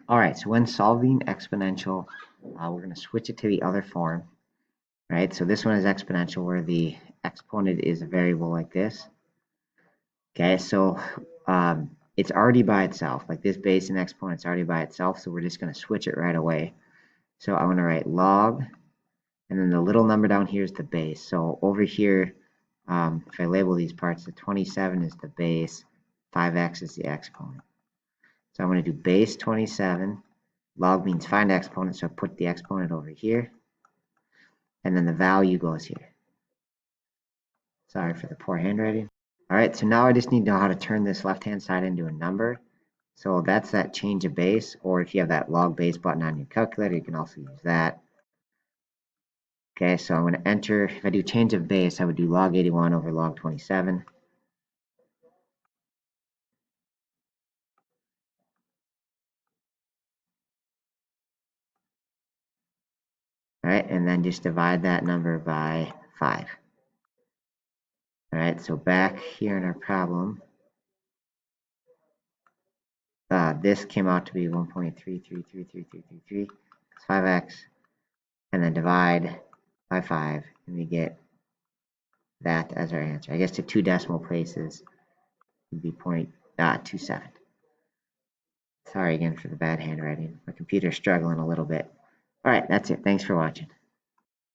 All right, so when solving exponential, we're going to switch it to the other form, right? So this one is exponential where the exponent is a variable like this. Okay, so it's already by itself, like this base and exponent's already by itself, so we're just going to switch it right away. So I'm going to write log, and then the little number down here is the base. So over here, if I label these parts, the 27 is the base, 5x is the exponent. So I'm going to do base 27. Log means find exponent, so I put the exponent over here, and then the value goes here. Sorry for the poor handwriting. All right, so now I just need to know how to turn this left-hand side into a number. So that's that change of base, or if you have that log base button on your calculator, you can also use that. Okay, so I'm going to enter, if I do change of base, I would do log 81 over log 27. All right, and then just divide that number by 5. All right, so back here in our problem, this came out to be 1.333333, 5x, and then divide by 5, and we get that as our answer. I guess to 2 decimal places would be 0.27. Sorry again for the bad handwriting. My computer's struggling a little bit. All right, that's it. Thanks for watching.